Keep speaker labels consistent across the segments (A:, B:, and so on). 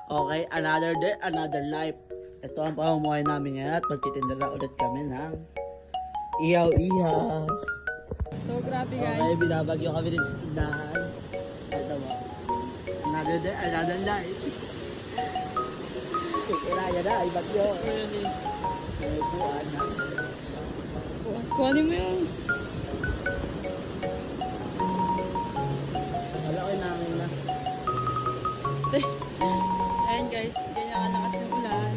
A: Okay, another day, another life. Ito ang pamumuhay namin ngayon at magtitinda na ulit kami ng ihaw-ihaw.
B: So, grabe guys.
A: Okay, binabagyo kami rin sa tindahan. Ito mo. Another day, another life. Kaya na, ibagyo. May buwan na.
B: Kuhanin mo yun.
A: Wala ko namin na.
B: Ayan guys, ganyan kalakas yung ulan.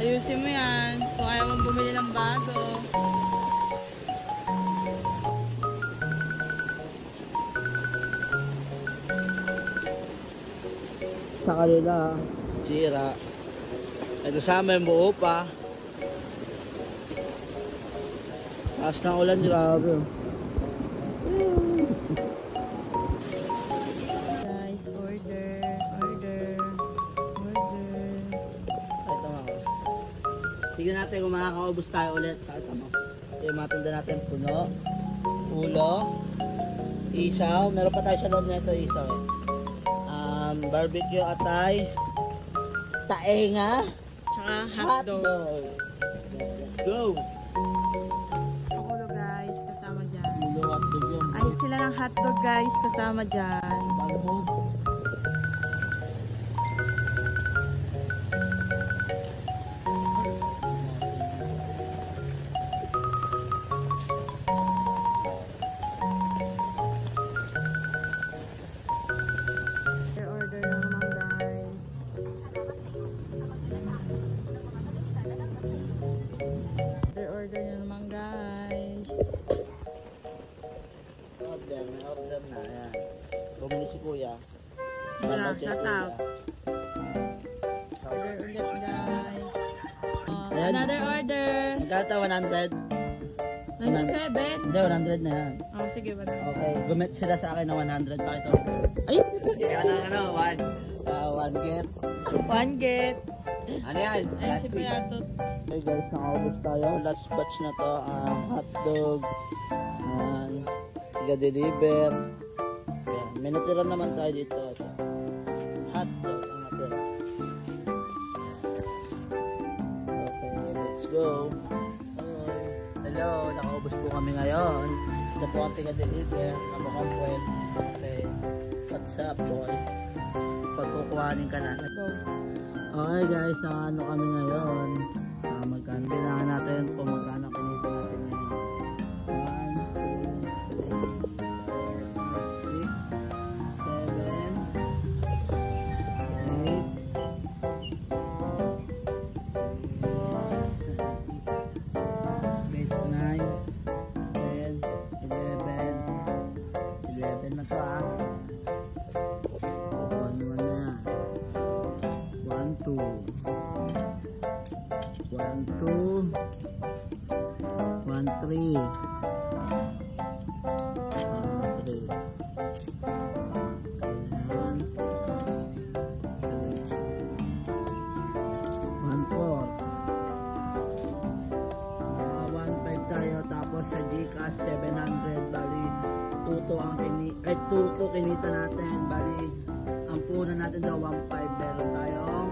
B: Ayusin mo yan kung ayaw mong bumili ng bago.
A: Sa kanila, sira. Ito sa amin, buo pa. Taas ng ulan, grabe.
B: Guys, order.
A: Ito mo. Tignan natin kung makakaubos tayo ulit. Ito mo. Yung matanda natin, puno, ulo, isaw. Meron pa tayo sa loob na ito, isaw eh. Barbecue atay, taenga,
B: Tsaka hotdog.
A: Let's go!
B: Ang ulo guys, kasama dyan.
A: Ulo, hotdog yun.
B: Ay, sila ng hotdog guys, kasama dyan. Order na naman guys.
A: Order na. Ayan. Bumili si kuya.
B: Yeah, shout out. Order ulit guys.
A: Ayan.
B: Another order.
A: Magkata 100?
B: 97?
A: Hindi, 100 na yan.
B: Oh, sige ba?
A: Okay, gumit sila sa akin ng 100. Bakit ito?
B: Ay!
A: One get.
B: One get.
A: Ano yan?
B: Ay, si Payatot.
A: Okay guys, nakaubos tayo. Last batch na to. Hotdog. Ayan. Siga deliver. Ayan. May natira naman tayo dito. Ito. Hotdog ang natira. Okay, let's go. Hello, nakaubos po kami ngayon. Ito po ang tiga deliver. Napakampuet. Okay. What's up, boy? Pagkukuhanin ka na.
B: Go.
A: Okay guys, ano kami ngayon? Magkano bilangan natin kung magkano kinita natin ngayon. 1, 2, 3, 4, 5, 6, 7, 8, 9, 10, 11 na to ah. 1, 2 1, 3 1, 5 tayo, tapos sa Gcash 700, bali 2 kinita natin, bali ang puno natin daw 1.5, meron tayong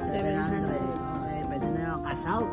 A: 700. Okay, pwede na yung cash out.